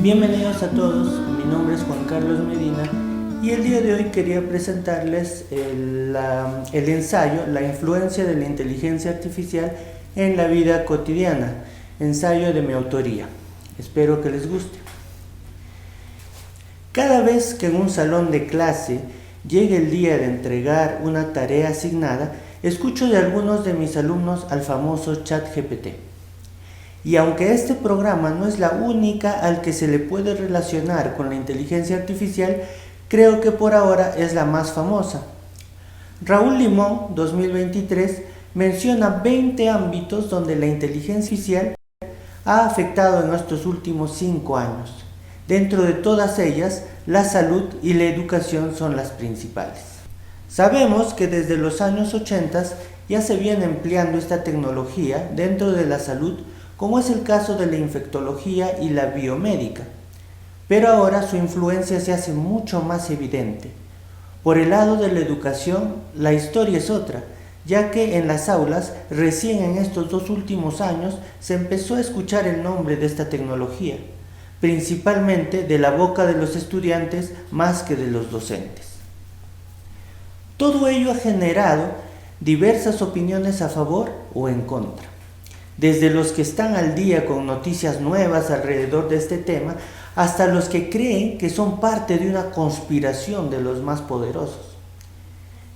Bienvenidos a todos, mi nombre es Juan Carlos Medina y el día de hoy quería presentarles el ensayo La influencia de la inteligencia artificial en la vida cotidiana, ensayo de mi autoría. Espero que les guste. Cada vez que en un salón de clase llegue el día de entregar una tarea asignada, escucho de algunos de mis alumnos al famoso ChatGPT. Y aunque este programa no es la única al que se le puede relacionar con la inteligencia artificial, creo que por ahora es la más famosa. Raúl Limón, 2023, menciona 20 ámbitos donde la inteligencia artificial ha afectado en estos últimos 5 años. Dentro de todas ellas, la salud y la educación son las principales. Sabemos que desde los años 80 ya se viene empleando esta tecnología dentro de la salud, como es el caso de la infectología y la biomédica, pero ahora su influencia se hace mucho más evidente. Por el lado de la educación, la historia es otra, ya que en las aulas, recién en estos 2 últimos años, se empezó a escuchar el nombre de esta tecnología, principalmente de la boca de los estudiantes más que de los docentes. Todo ello ha generado diversas opiniones a favor o en contra. Desde los que están al día con noticias nuevas alrededor de este tema, hasta los que creen que son parte de una conspiración de los más poderosos.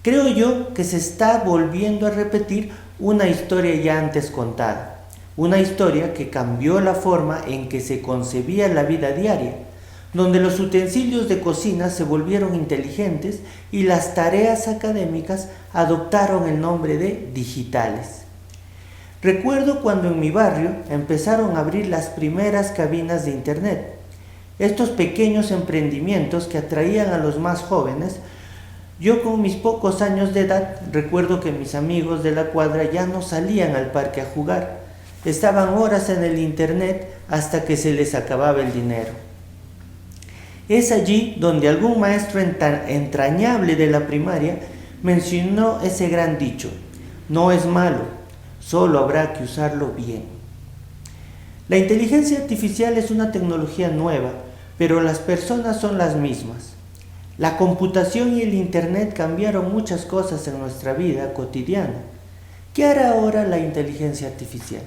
Creo yo que se está volviendo a repetir una historia ya antes contada, una historia que cambió la forma en que se concebía la vida diaria, donde los utensilios de cocina se volvieron inteligentes y las tareas académicas adoptaron el nombre de digitales. Recuerdo cuando en mi barrio empezaron a abrir las primeras cabinas de internet. Estos pequeños emprendimientos que atraían a los más jóvenes. Yo con mis pocos años de edad recuerdo que mis amigos de la cuadra ya no salían al parque a jugar. Estaban horas en el internet hasta que se les acababa el dinero. Es allí donde algún maestro entrañable de la primaria mencionó ese gran dicho: no es malo, solo habrá que usarlo bien. La inteligencia artificial es una tecnología nueva, pero las personas son las mismas. La computación y el internet cambiaron muchas cosas en nuestra vida cotidiana. ¿Qué hará ahora la inteligencia artificial?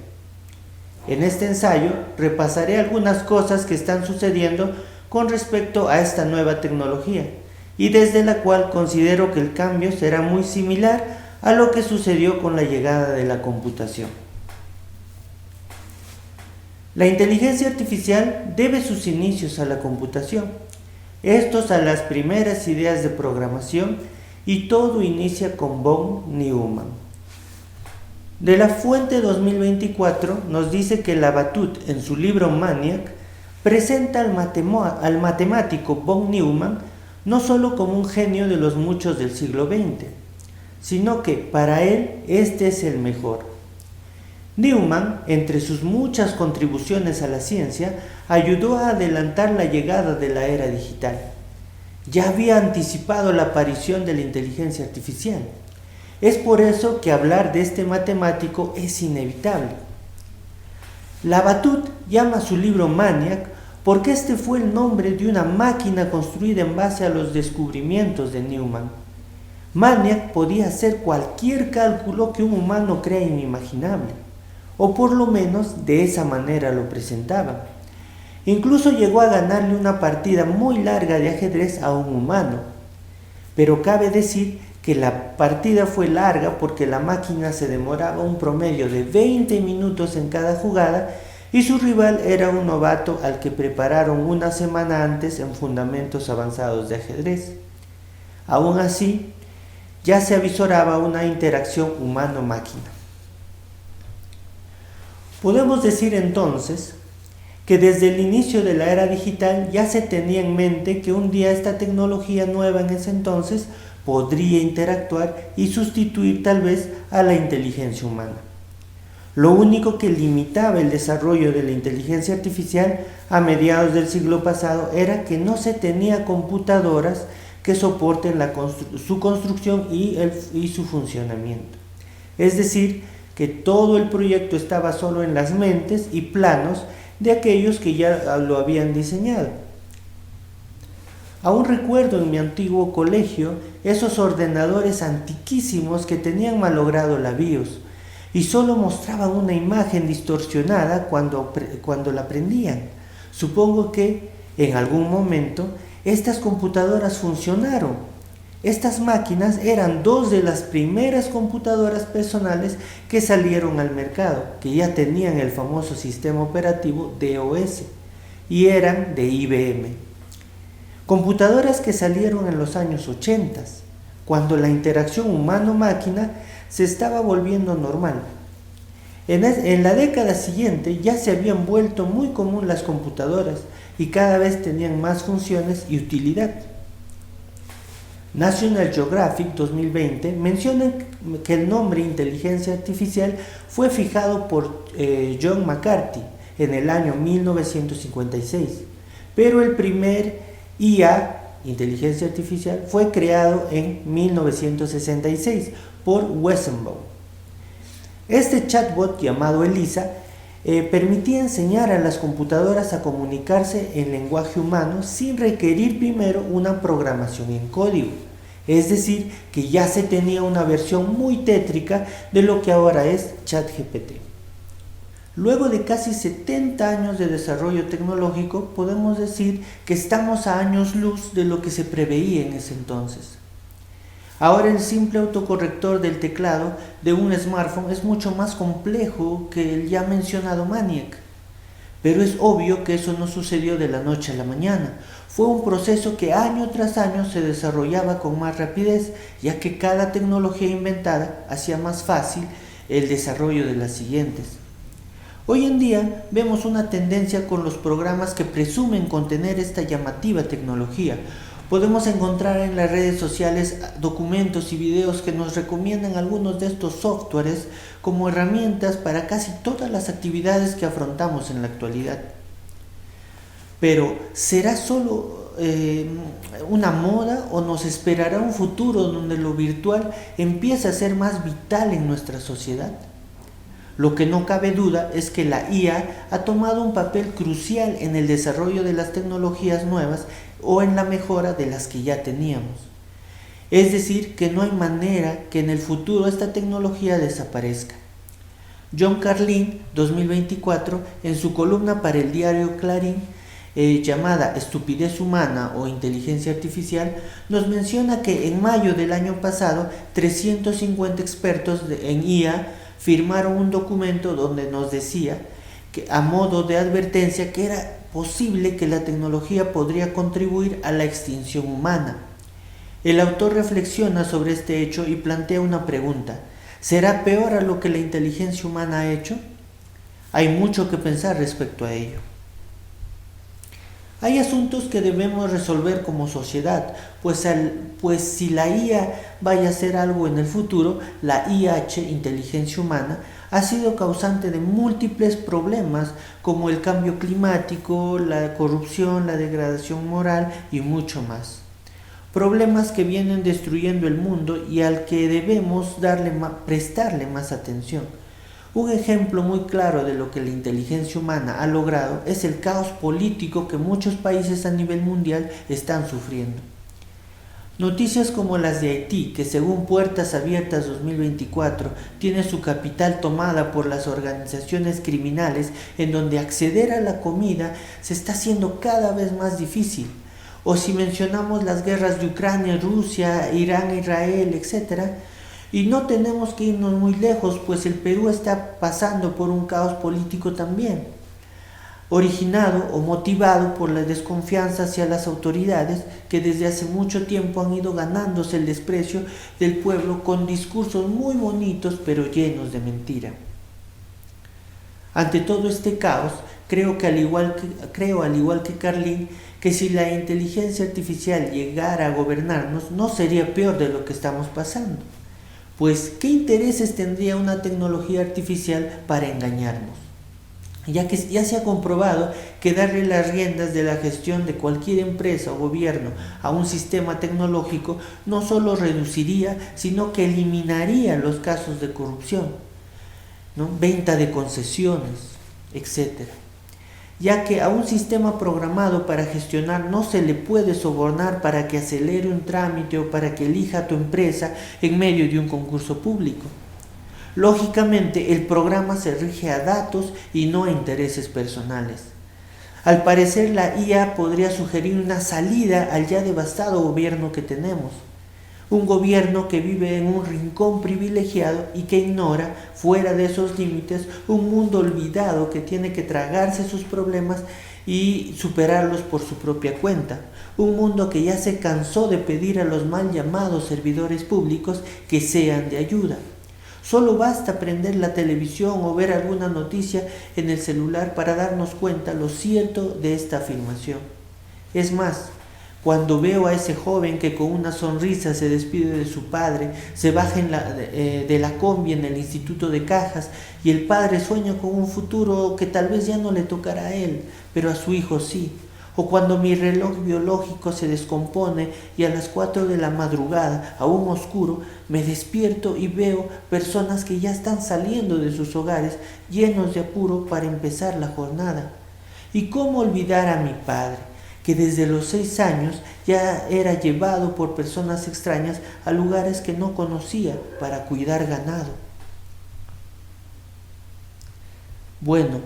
En este ensayo repasaré algunas cosas que están sucediendo con respecto a esta nueva tecnología y desde la cual considero que el cambio será muy similar a lo que sucedió con la llegada de la computación. La inteligencia artificial debe sus inicios a la computación, estos a las primeras ideas de programación, y todo inicia con von Neumann. De la Fuente 2024 nos dice que Labatut en su libro Maniac presenta al matemático von Neumann no solo como un genio de los muchos del siglo XX, sino que para él este es el mejor. Neumann, entre sus muchas contribuciones a la ciencia, ayudó a adelantar la llegada de la era digital. Ya había anticipado la aparición de la inteligencia artificial. Es por eso que hablar de este matemático es inevitable. Labatut llama su libro Maniac porque este fue el nombre de una máquina construida en base a los descubrimientos de Neumann. Maniac podía hacer cualquier cálculo que un humano crea inimaginable, o por lo menos de esa manera lo presentaba. Incluso llegó a ganarle una partida muy larga de ajedrez a un humano, pero cabe decir que la partida fue larga porque la máquina se demoraba un promedio de 20 minutos en cada jugada y su rival era un novato al que prepararon una semana antes en fundamentos avanzados de ajedrez. Aún así, ya se avisoraba una interacción humano-máquina. Podemos decir entonces que desde el inicio de la era digital ya se tenía en mente que un día esta tecnología nueva en ese entonces podría interactuar y sustituir tal vez a la inteligencia humana. Lo único que limitaba el desarrollo de la inteligencia artificial a mediados del siglo pasado era que no se tenía computadoras que soporten su construcción y su funcionamiento. Es decir, que todo el proyecto estaba solo en las mentes y planos de aquellos que ya lo habían diseñado. Aún recuerdo en mi antiguo colegio esos ordenadores antiquísimos que tenían malogrado la BIOS y solo mostraban una imagen distorsionada cuando la prendían. Supongo que en algún momento estas computadoras funcionaron. Estas máquinas eran dos de las primeras computadoras personales que salieron al mercado, que ya tenían el famoso sistema operativo DOS y eran de IBM. Computadoras que salieron en los años 80, cuando la interacción humano-máquina se estaba volviendo normal. En la década siguiente ya se habían vuelto muy común las computadoras y cada vez tenían más funciones y utilidad. National Geographic 2020 menciona que el nombre inteligencia artificial fue fijado por John McCarthy en el año 1956, pero el primer IA, inteligencia artificial, fue creado en 1966 por Weizenbaum. Este chatbot llamado Elisa permitía enseñar a las computadoras a comunicarse en lenguaje humano sin requerir primero una programación en código. Es decir, que ya se tenía una versión muy tétrica de lo que ahora es ChatGPT. Luego de casi 70 años de desarrollo tecnológico, podemos decir que estamos a años luz de lo que se preveía en ese entonces. Ahora el simple autocorrector del teclado de un smartphone es mucho más complejo que el ya mencionado Maniac. Pero es obvio que eso no sucedió de la noche a la mañana. Fue un proceso que año tras año se desarrollaba con más rapidez, ya que cada tecnología inventada hacía más fácil el desarrollo de las siguientes. Hoy en día vemos una tendencia con los programas que presumen contener esta llamativa tecnología. Podemos encontrar en las redes sociales documentos y videos que nos recomiendan algunos de estos softwares como herramientas para casi todas las actividades que afrontamos en la actualidad. Pero, ¿será solo una moda o nos esperará un futuro donde lo virtual empiece a ser más vital en nuestra sociedad? Lo que no cabe duda es que la IA ha tomado un papel crucial en el desarrollo de las tecnologías nuevas o en la mejora de las que ya teníamos. Es decir, que no hay manera que en el futuro esta tecnología desaparezca. John Carlin, 2024, en su columna para el diario Clarín, llamada Estupidez Humana o Inteligencia Artificial, nos menciona que en mayo del año pasado 350 expertos en IA firmaron un documento donde nos decía que, a modo de advertencia, que era posible que la tecnología podría contribuir a la extinción humana. El autor reflexiona sobre este hecho y plantea una pregunta: ¿será peor a lo que la inteligencia humana ha hecho? Hay mucho que pensar respecto a ello. Hay asuntos que debemos resolver como sociedad, pues si la IA vaya a hacer algo en el futuro, la IH, inteligencia humana, ha sido causante de múltiples problemas como el cambio climático, la corrupción, la degradación moral y mucho más. Problemas que vienen destruyendo el mundo y al que debemos prestarle más atención. Un ejemplo muy claro de lo que la inteligencia humana ha logrado es el caos político que muchos países a nivel mundial están sufriendo. Noticias como las de Haití, que según Puertas Abiertas 2024 tiene su capital tomada por las organizaciones criminales, en donde acceder a la comida se está haciendo cada vez más difícil. O si mencionamos las guerras de Ucrania, Rusia, Irán, Israel, etc. Y no tenemos que irnos muy lejos, pues el Perú está pasando por un caos político también, originado o motivado por la desconfianza hacia las autoridades que desde hace mucho tiempo han ido ganándose el desprecio del pueblo con discursos muy bonitos pero llenos de mentira. Ante todo este caos, creo al igual que Carlin, que si la inteligencia artificial llegara a gobernarnos, no sería peor de lo que estamos pasando. Pues, ¿qué intereses tendría una tecnología artificial para engañarnos? Ya que ya se ha comprobado que darle las riendas de la gestión de cualquier empresa o gobierno a un sistema tecnológico no solo reduciría, sino que eliminaría los casos de corrupción, ¿no? Venta de concesiones, etc. ya que a un sistema programado para gestionar no se le puede sobornar para que acelere un trámite o para que elija a tu empresa en medio de un concurso público. Lógicamente, el programa se rige a datos y no a intereses personales. Al parecer, la IA podría sugerir una salida al ya devastado gobierno que tenemos. Un gobierno que vive en un rincón privilegiado y que ignora, fuera de esos límites, un mundo olvidado que tiene que tragarse sus problemas y superarlos por su propia cuenta. Un mundo que ya se cansó de pedir a los mal llamados servidores públicos que sean de ayuda. Solo basta prender la televisión o ver alguna noticia en el celular para darnos cuenta lo cierto de esta afirmación. Es más, cuando veo a ese joven que con una sonrisa se despide de su padre, se baja de la combi en el Instituto de Cajas y el padre sueña con un futuro que tal vez ya no le tocará a él, pero a su hijo sí. O cuando mi reloj biológico se descompone y a las 4 de la madrugada, aún oscuro, me despierto y veo personas que ya están saliendo de sus hogares llenos de apuro para empezar la jornada. ¿Y cómo olvidar a mi padre, que desde los 6 años ya era llevado por personas extrañas a lugares que no conocía para cuidar ganado? Bueno,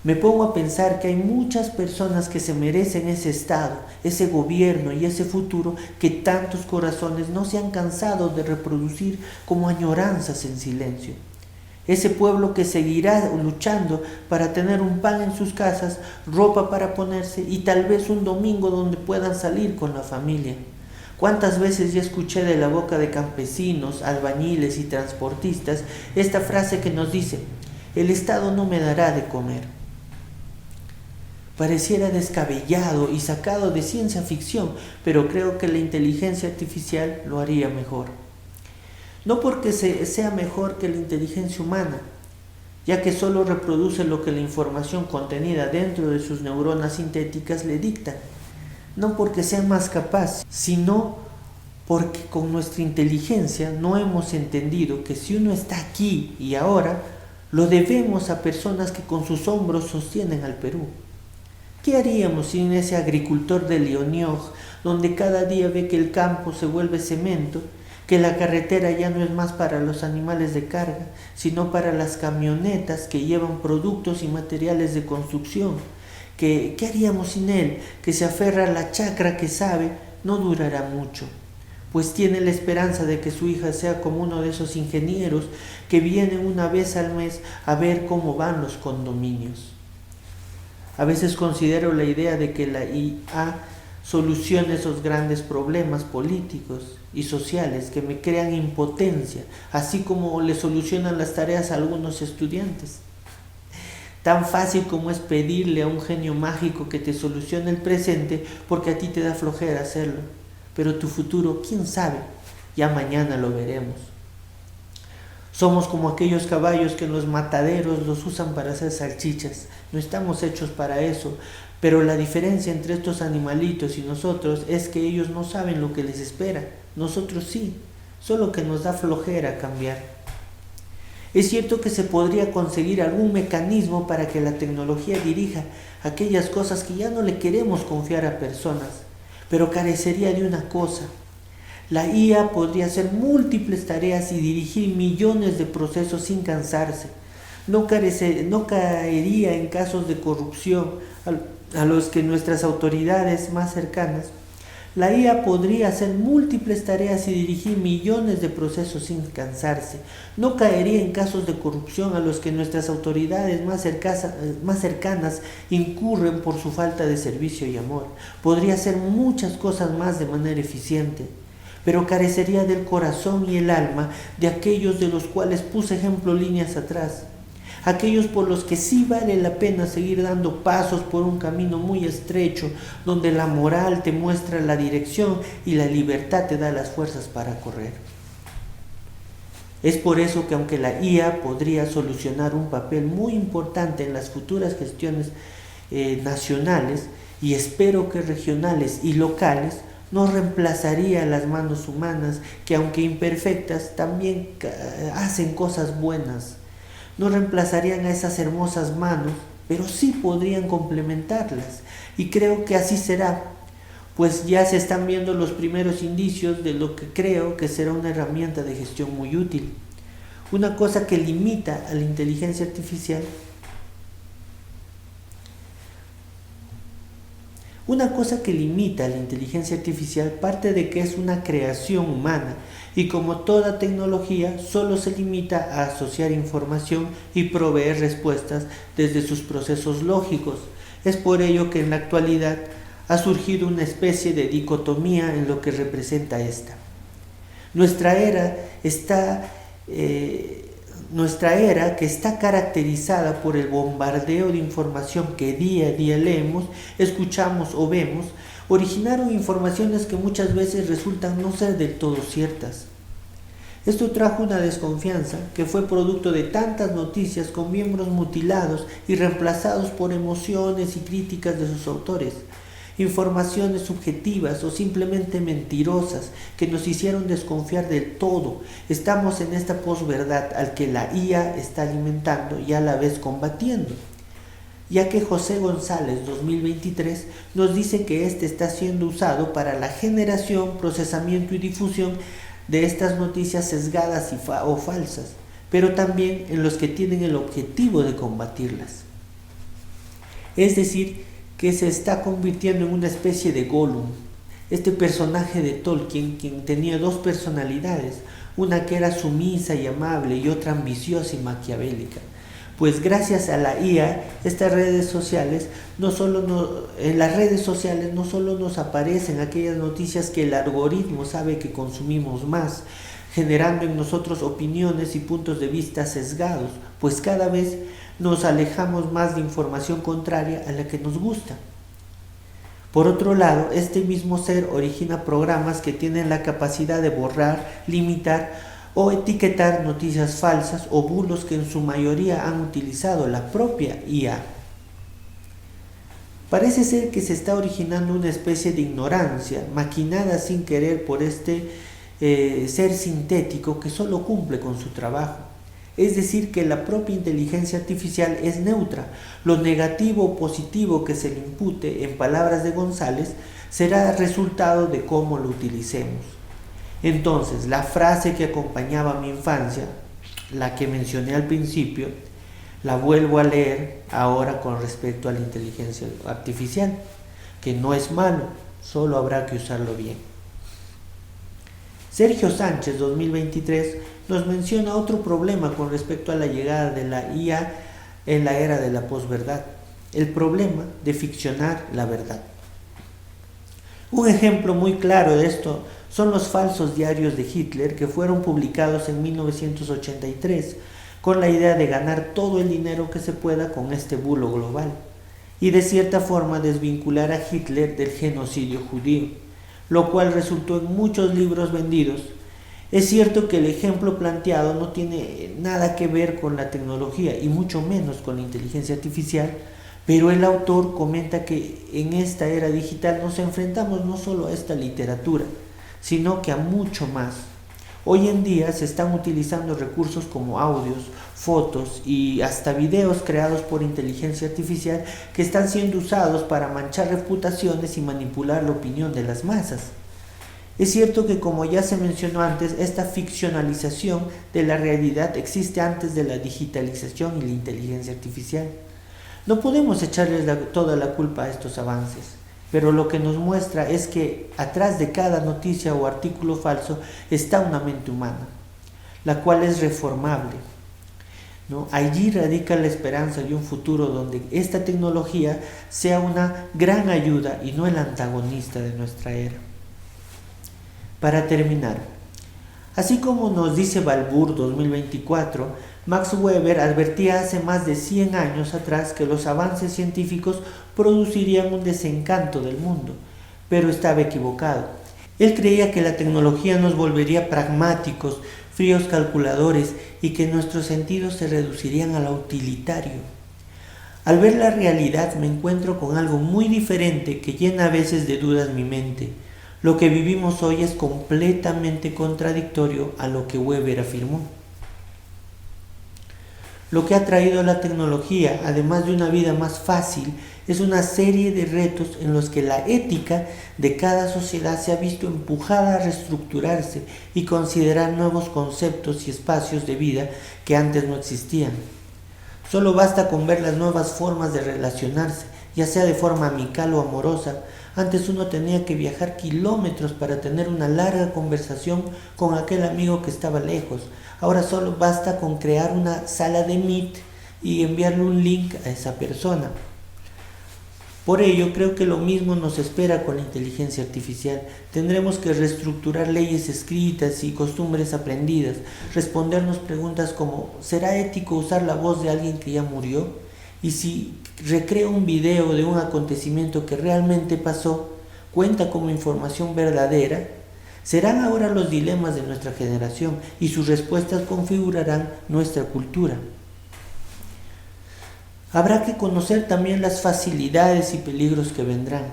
me pongo a pensar que hay muchas personas que se merecen ese estado, ese gobierno y ese futuro que tantos corazones no se han cansado de reproducir como añoranzas en silencio. Ese pueblo que seguirá luchando para tener un pan en sus casas, ropa para ponerse y tal vez un domingo donde puedan salir con la familia. ¿Cuántas veces ya escuché de la boca de campesinos, albañiles y transportistas esta frase que nos dice: el Estado no me dará de comer? Pareciera descabellado y sacado de ciencia ficción, pero creo que la inteligencia artificial lo haría mejor. No porque sea mejor que la inteligencia humana, ya que solo reproduce lo que la información contenida dentro de sus neuronas sintéticas le dicta. No porque sea más capaz, sino porque con nuestra inteligencia no hemos entendido que si uno está aquí y ahora, lo debemos a personas que con sus hombros sostienen al Perú. ¿Qué haríamos sin ese agricultor de Lioniog, donde cada día ve que el campo se vuelve cemento, que la carretera ya no es más para los animales de carga, sino para las camionetas que llevan productos y materiales de construcción? ¿Qué haríamos sin él, que se aferra a la chacra que sabe no durará mucho? Pues tiene la esperanza de que su hija sea como uno de esos ingenieros que vienen una vez al mes a ver cómo van los condominios. A veces considero la idea de que la IA solucione esos grandes problemas políticos y sociales que me crean impotencia, así como le solucionan las tareas a algunos estudiantes. Tan fácil como es pedirle a un genio mágico que te solucione el presente porque a ti te da flojera hacerlo. Pero tu futuro, quién sabe, ya mañana lo veremos. Somos como aquellos caballos que en los mataderos los usan para hacer salchichas. No estamos hechos para eso, pero la diferencia entre estos animalitos y nosotros es que ellos no saben lo que les espera. Nosotros sí, solo que nos da flojera cambiar. Es cierto que se podría conseguir algún mecanismo para que la tecnología dirija aquellas cosas que ya no le queremos confiar a personas, pero carecería de una cosa. La IA podría hacer múltiples tareas y dirigir millones de procesos sin cansarse. No caería en casos de corrupción a los que nuestras autoridades más cercanas. La IA podría hacer múltiples tareas y dirigir millones de procesos sin cansarse. No caería en casos de corrupción a los que nuestras autoridades más cercanas incurren por su falta de servicio y amor. Podría hacer muchas cosas más de manera eficiente, pero carecería del corazón y el alma de aquellos de los cuales puse ejemplo líneas atrás. Aquellos por los que sí vale la pena seguir dando pasos por un camino muy estrecho, donde la moral te muestra la dirección y la libertad te da las fuerzas para correr. Es por eso que aunque la IA podría solucionar un papel muy importante en las futuras gestiones nacionales, y espero que regionales y locales, no reemplazaría a las manos humanas que, aunque imperfectas, también hacen cosas buenas. No reemplazarían a esas hermosas manos, pero sí podrían complementarlas. Y creo que así será, pues ya se están viendo los primeros indicios de lo que creo que será una herramienta de gestión muy útil. Una cosa que limita a la inteligencia artificial parte de que es una creación humana y como toda tecnología solo se limita a asociar información y proveer respuestas desde sus procesos lógicos. Es por ello que en la actualidad ha surgido una especie de dicotomía en lo que representa esta. Nuestra era que está caracterizada por el bombardeo de información que día a día leemos, escuchamos o vemos, originaron informaciones que muchas veces resultan no ser del todo ciertas. Esto trajo una desconfianza que fue producto de tantas noticias con miembros mutilados y reemplazados por emociones y críticas de sus autores. Informaciones subjetivas o simplemente mentirosas que nos hicieron desconfiar del todo. Estamos en esta posverdad al que la IA está alimentando y a la vez combatiendo, ya que José González 2023 nos dice que este está siendo usado para la generación, procesamiento y difusión de estas noticias sesgadas o falsas, pero también en los que tienen el objetivo de combatirlas. Es decir, que se está convirtiendo en una especie de Gollum, este personaje de Tolkien, quien tenía dos personalidades, una que era sumisa y amable y otra ambiciosa y maquiavélica. Pues gracias a la IA, en las redes sociales no solo nos aparecen aquellas noticias que el algoritmo sabe que consumimos más, generando en nosotros opiniones y puntos de vista sesgados, pues cada vez nos alejamos más de información contraria a la que nos gusta. Por otro lado, este mismo ser origina programas que tienen la capacidad de borrar, limitar o etiquetar noticias falsas o bulos que en su mayoría han utilizado la propia IA. Parece ser que se está originando una especie de ignorancia, maquinada sin querer por este ser sintético que solo cumple con su trabajo. Es decir, que la propia inteligencia artificial es neutra. Lo negativo o positivo que se le impute, en palabras de González, será resultado de cómo lo utilicemos. Entonces, la frase que acompañaba mi infancia, la que mencioné al principio, la vuelvo a leer ahora con respecto a la inteligencia artificial, que no es malo, solo habrá que usarlo bien. Sergio Sánchez, 2023, nos menciona otro problema con respecto a la llegada de la IA en la era de la posverdad, el problema de ficcionar la verdad. Un ejemplo muy claro de esto son los falsos diarios de Hitler que fueron publicados en 1983 con la idea de ganar todo el dinero que se pueda con este bulo global y de cierta forma desvincular a Hitler del genocidio judío, lo cual resultó en muchos libros vendidos. Es cierto que el ejemplo planteado no tiene nada que ver con la tecnología y mucho menos con la inteligencia artificial, pero el autor comenta que en esta era digital nos enfrentamos no solo a esta literatura, sino que a mucho más. Hoy en día se están utilizando recursos como audios, fotos y hasta videos creados por inteligencia artificial que están siendo usados para manchar reputaciones y manipular la opinión de las masas. Es cierto que, como ya se mencionó antes, esta ficcionalización de la realidad existe antes de la digitalización y la inteligencia artificial. No podemos echarles toda la culpa a estos avances, pero lo que nos muestra es que atrás de cada noticia o artículo falso está una mente humana, la cual es reformable, ¿no? Allí radica la esperanza de un futuro donde esta tecnología sea una gran ayuda y no el antagonista de nuestra era. Para terminar, así como nos dice Balbur 2024, Max Weber advertía hace más de 100 años atrás que los avances científicos producirían un desencanto del mundo, pero estaba equivocado. Él creía que la tecnología nos volvería pragmáticos, fríos calculadores y que nuestros sentidos se reducirían a lo utilitario. Al ver la realidad me encuentro con algo muy diferente que llena a veces de dudas mi mente. Lo que vivimos hoy es completamente contradictorio a lo que Weber afirmó. Lo que ha traído la tecnología, además de una vida más fácil, es una serie de retos en los que la ética de cada sociedad se ha visto empujada a reestructurarse y considerar nuevos conceptos y espacios de vida que antes no existían. Solo basta con ver las nuevas formas de relacionarse, ya sea de forma amical o amorosa. Antes uno tenía que viajar kilómetros para tener una larga conversación con aquel amigo que estaba lejos. Ahora solo basta con crear una sala de Meet y enviarle un link a esa persona. Por ello, creo que lo mismo nos espera con la inteligencia artificial. Tendremos que reestructurar leyes escritas y costumbres aprendidas, respondernos preguntas como ¿será ético usar la voz de alguien que ya murió? Y si recreo un video de un acontecimiento que realmente pasó, ¿cuenta como información verdadera? Serán ahora los dilemas de nuestra generación y sus respuestas configurarán nuestra cultura. Habrá que conocer también las facilidades y peligros que vendrán.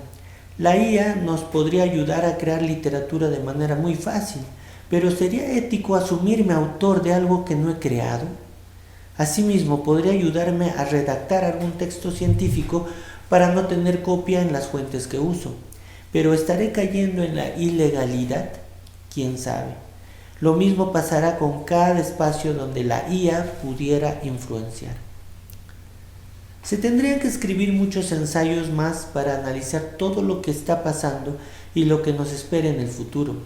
La IA nos podría ayudar a crear literatura de manera muy fácil, pero ¿sería ético asumirme autor de algo que no he creado? Asimismo, podría ayudarme a redactar algún texto científico para no tener copia en las fuentes que uso, pero ¿estaré cayendo en la ilegalidad? ¿Quién sabe? Lo mismo pasará con cada espacio donde la IA pudiera influenciar. Se tendrían que escribir muchos ensayos más para analizar todo lo que está pasando y lo que nos espera en el futuro.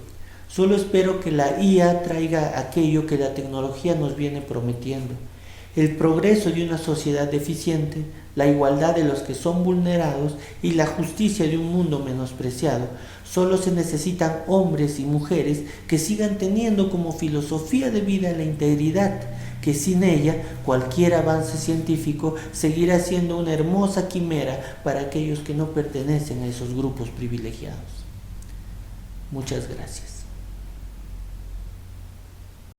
Solo espero que la IA traiga aquello que la tecnología nos viene prometiendo: el progreso de una sociedad eficiente, la igualdad de los que son vulnerados y la justicia de un mundo menospreciado. Solo se necesitan hombres y mujeres que sigan teniendo como filosofía de vida la integridad, que sin ella cualquier avance científico seguirá siendo una hermosa quimera para aquellos que no pertenecen a esos grupos privilegiados. Muchas gracias.